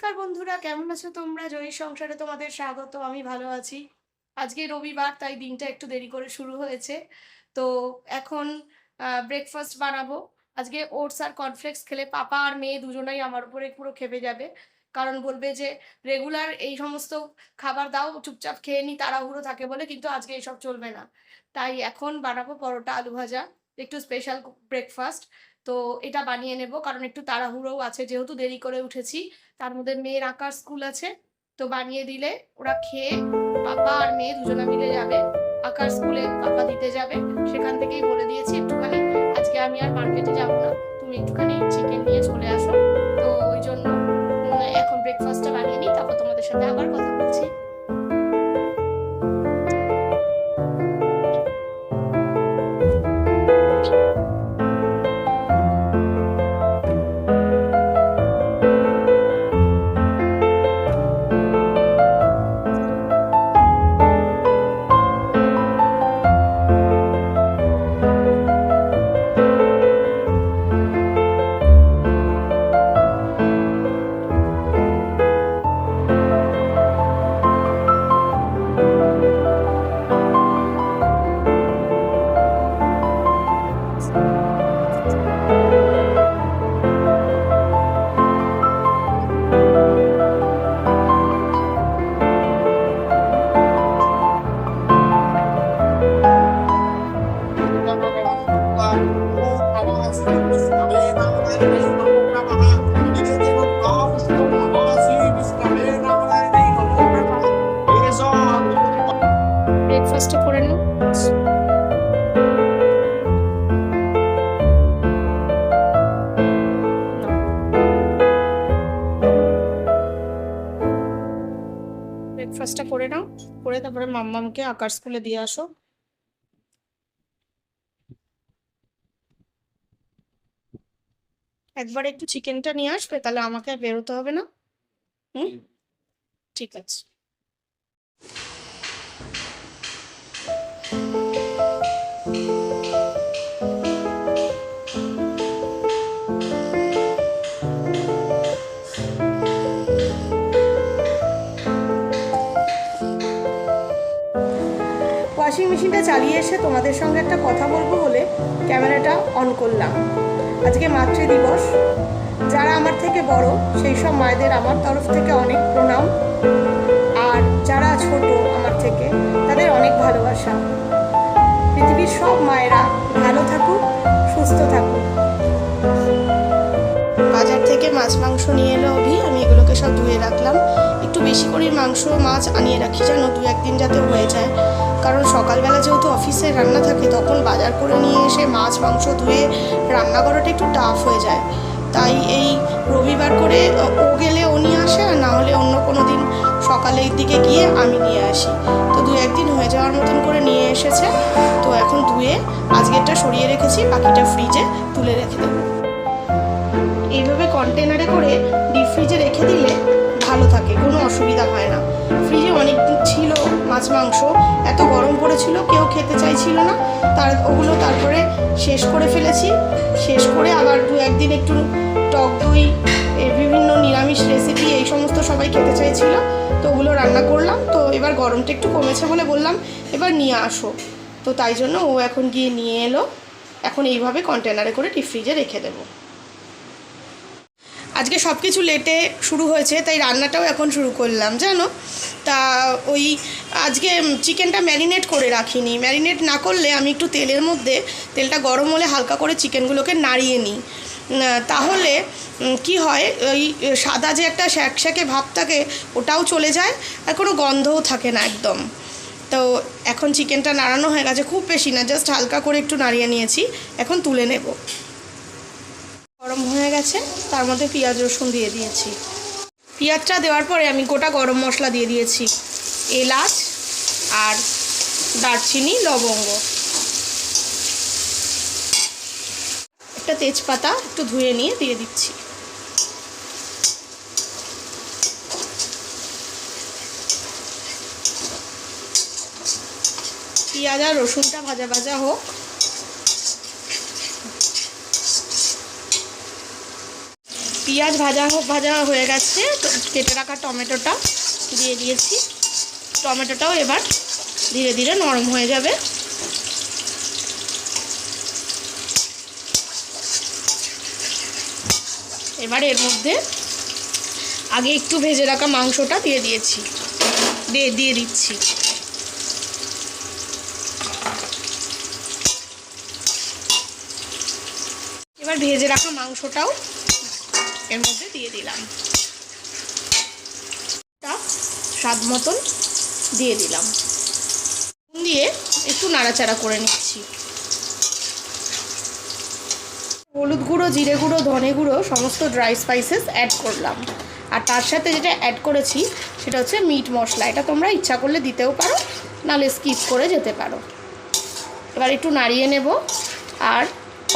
নমস্কার বন্ধুরা, কেমন আছো তোমরা? জয়ীর সংসারে তোমাদের স্বাগত। আমি ভালো আছি। আজকে রবিবার, তাই দিনটা একটু দেরি করে শুরু হয়েছে। তো এখন ব্রেকফাস্ট বানাবো। আজকে ওটস আর কর্নফ্লেক্স খেলে পাপা আর মেয়ে দুজনেই আমার উপরে পুরো ক্ষেপে যাবে। কারণ বলবে যে রেগুলার এই সমস্ত খাবার দাও, চুপচাপ খেয়ে নি, তাড়াহুড়ো থাকে বলে, কিন্তু আজকে এসব চলবে না। তাই এখন বানাবো পরোটা আলু ভাজা, একটু স্পেশাল ব্রেকফাস্ট। তো এটা বানিয়ে নেব, কারণ একটু তাড়াহুড়োও আছে, যেহেতু দেরি করে উঠেছি। তার মধ্যে মেয়ের আঁকার স্কুল আছে। তো বানিয়ে দিলে ওরা খেয়ে পাপা আর মেয়ে দুজনে মিলে যাবে আঁকার স্কুলে, পাপা দিতে যাবে। সেখান থেকেই বলে দিয়েছি একটুখানি আজকে আমি আর মার্কেটে যাব না, তুমি একটুখানি চিকেন নিয়ে চলে আসো। তো ওই জন্য এখন ব্রেকফাস্টটা বানিয়ে নিই, তারপর তোমাদের সাথে আবার কথা বলছি। ব্রেকফাস্টটা করে নিই। ব্রেকফাস্টটা করে নাও, করে তারপরে মাম্মামকে আঁকার স্কুলে দিয়ে আসো। একবার একটু চিকেনটা নিয়ে আসবে, তাহলে আমাকে আর বেরোতে হবে না। হুম, ঠিক আছে। ওয়াশিং মেশিনটা চালিয়ে এসে তোমাদের সঙ্গে একটা কথা বলবো বলে ক্যামেরাটা অন করলাম। আজকে মাতৃদিবস। যারা আমার থেকে বড় সেই সব মায়েদের আমার তরফ থেকে অনেক প্রণাম, আর যারা ছোট আমার থেকে তাদের অনেক ভালোবাসা। পৃথিবীর সব মায়েরা ভালো থাকুক, সুস্থ থাকুক। বাজার থেকে মাছ মাংস নিয়ে এলো অভি, আমি এগুলোকে সব ধুয়ে রাখলাম। একটু বেশি করে মাংস মাছ আনিয়ে রাখি জানো, 2-1 দিন যাতে হয়ে যায়। কারণ সকালবেলা যেহেতু অফিসে রান্না থাকে, তখন বাজার করে নিয়ে এসে মাছ মাংস ধুয়ে রান্না করাটা একটু টাফ হয়ে যায়। তাই এই রবিবার করে ও গেলে ও নিয়ে আসে, আর না হলে অন্য কোনো দিন সকালের দিকে গিয়ে আমি নিয়ে আসি। তো 2-1 দিন হয়ে যাওয়ার মতন করে নিয়ে এসেছে। তো এখন ধুয়ে আজকেরটা সরিয়ে রেখেছি, বাকিটা ফ্রিজে তুলে রেখে দেবো। এইভাবে কন্টেনারে করে ডিপ ফ্রিজে রেখে দিলে ভালো থাকে, কোনো অসুবিধা হয় না। ফ্রিজে অনেক দিন ছিল মাছ মাংস, এত গরম পড়েছিল, কেউ খেতে চাইছিল না। ওগুলো তারপরে শেষ করে ফেলেছি। শেষ করে আবার 2-1 দিন একটু টক দই, বিভিন্ন নিরামিষ রেসিপি এই সমস্ত সবাই খেতে চাইছিল, তো ওগুলো রান্না করলাম। তো এবার গরমটা একটু কমেছে বলে বললাম এবার নিয়ে আসো। তো তাই জন্য ও এখন গিয়ে নিয়ে এলো। এখন এইভাবে কন্টেনারে করে ডিপ ফ্রিজে রেখে দেবো। আজকে সব কিছু লেটে শুরু হয়েছে, তাই রান্নাটাও এখন শুরু করলাম জানো। তা ওই আজকে চিকেনটা ম্যারিনেট করে রাখিনি। ম্যারিনেট না করলে আমি একটু তেলের মধ্যে, তেলটা গরম হলে হালকা করে চিকেনগুলোকে নাড়িয়ে নিই। তাহলে কি হয়, ওই সাদা যে একটা শ্যাকশ্যাকে ভাব থাকে ওটাও চলে যায়, আর কোনো গন্ধও থাকে না একদম। তো এখন চিকেনটা নাড়ানো হয়ে গেছে, খুব বেশি না, জাস্ট হালকা করে একটু নাড়িয়ে নিয়েছি। এখন তুলে নেব। গরম হয়ে গেছে, তার মধ্যে পেঁয়াজ রসুন দিয়ে দিয়েছি। পেঁয়াজটা দেওয়ার পরে আমি গোটা গরম মশলা দিয়ে দিয়েছি, এলাচ আর দারচিনি, লবঙ্গ, একটা তেজপাতা একটু ধুয়ে নিয়ে দিয়ে দিচ্ছি। পেঁয়াজ আর রসুনটা ভাজা ভাজা হোক। পেঁয়াজ ভাজা হয়ে গেছে, কেটে রাখা টমেটোটা দিয়ে দিয়েছি। টমেটোটাও এবার ধীরে ধীরে নরম হয়ে যাবে। এবার এর মধ্যে আগে একটু ভেজে রাখা মাংসটা দিয়ে দিচ্ছি। এবার ভেজে রাখা মাংসটাও এর মধ্যে দিয়ে দিলাম, স্বাদ মতন দিয়ে দিলাম, দিয়ে একটু নাড়াচাড়া করে নিচ্ছি। হলুদ গুঁড়ো, জিরে গুঁড়ো, ধনে গুঁড়ো সমস্ত ড্রাই স্পাইসেস অ্যাড করলাম। আর তার সাথে যেটা অ্যাড করেছি সেটা হচ্ছে মিট মশলা। এটা তোমরা ইচ্ছা করলে দিতেও পারো, নাহলে স্কিপ করে যেতে পারো। এবার একটু নাড়িয়ে নেব আর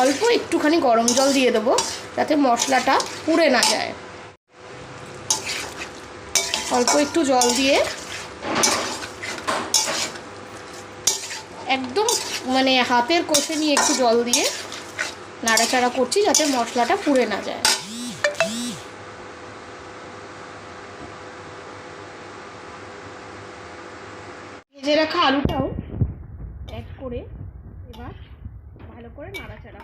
অল্প একটুখানি গরম জল দিয়ে দেবো যাতে মশলাটা পুড়ে না যায়। অল্প একটু জল দিয়ে একদম মানে হাতের কষে নিয়ে একটু জল দিয়ে নাড়াচাড়া করছি যাতে মশলাটা পুড়ে না যায়। ভেজে রাখা আলুটাও অ্যাড করে এবার ভালো করে নাড়াচাড়া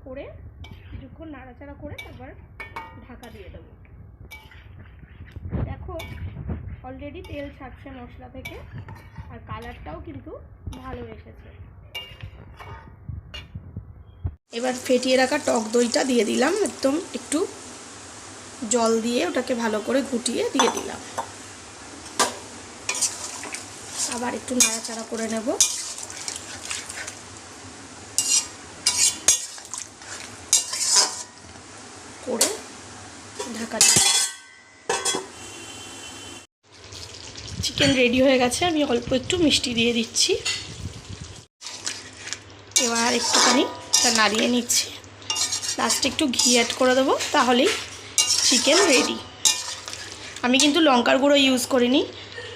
করে কিছুক্ষণ নাড়াচাড়া করে তারপর ঢাকা দিয়ে দেবো। দেখো অলরেডি তেল ছাড়ছে মশলা থেকে, আর কালারটাও কিন্তু ভালো এসেছে। এবার ফেটিয়ে রাখা টক দইটা দিয়ে দিলাম, একদম একটু জল দিয়ে ওটাকে ভালো করে ঘুটিয়ে দিয়ে দিলাম। আবার একটু নাড়াচাড়া করে নেব। করে ঢাকা দিয়ে চিকেন রেডি হয়ে গেছে। আমি অল্প একটু মিষ্টি দিয়ে দিচ্ছি। এবার একটুখানি নাড়িয়ে নিচ্ছি, লাস্টে একটু ঘি অ্যাড করে দেবো, তাহলেই চিকেন রেডি। আমি কিন্তু লঙ্কার গুঁড়ো ইউজ করিনি,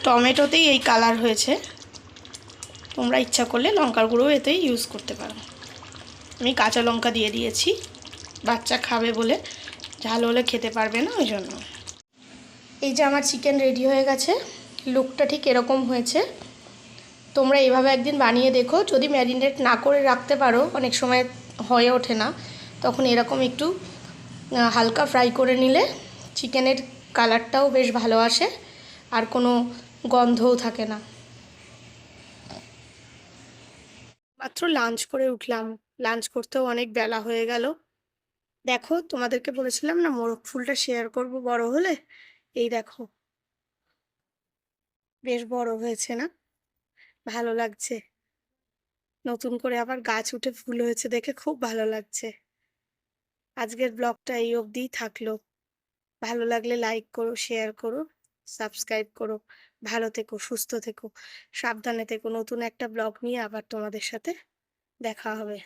টমেটোতেই এই কালার হয়েছে। তোমরা ইচ্ছা করলে লঙ্কার গুঁড়ো এতেই ইউজ করতে পারো। আমি কাঁচা লঙ্কা দিয়ে দিয়েছি, বাচ্চা খাবে বলে, ঝাল হলে খেতে পারবে না, ওই জন্য। এই যে আমার চিকেন রেডি হয়ে গেছে, লুকটা ঠিক এরকম হয়েছে। তোমরা এইভাবে একদিন বানিয়ে দেখো। যদি ম্যারিনেট না করে রাখতে পারো, অনেক সময় হয়ে ওঠে না, তখন এরকম একটু হালকা ফ্রাই করে নিলে চিকেনের কালারটাও বেশ ভালো আসে আর কোনো গন্ধও থাকে না। মাত্র লাঞ্চ করে উঠলাম, লাঞ্চ করতেও অনেক বেলা হয়ে গেল। দেখো, তোমাদেরকে বলেছিলাম না মোরগ ফুলটা শেয়ার করব বড় হলে, এই দেখো বেশ বড় হয়েছে না, ভালো লাগছে। নতুন করে আবার গাছ উঠে ফুল হয়েছে দেখে খুব ভালো লাগছে। আজকের ব্লগটা এই অবধিই থাকলো। ভালো লাগলে লাইক করো, শেয়ার করো, সাবস্ক্রাইব করো। ভালো থেকো, সুস্থ থেকো, সাবধানে থেকো। নতুন একটা ব্লগ নিয়ে আবার তোমাদের সাথে দেখা হবে।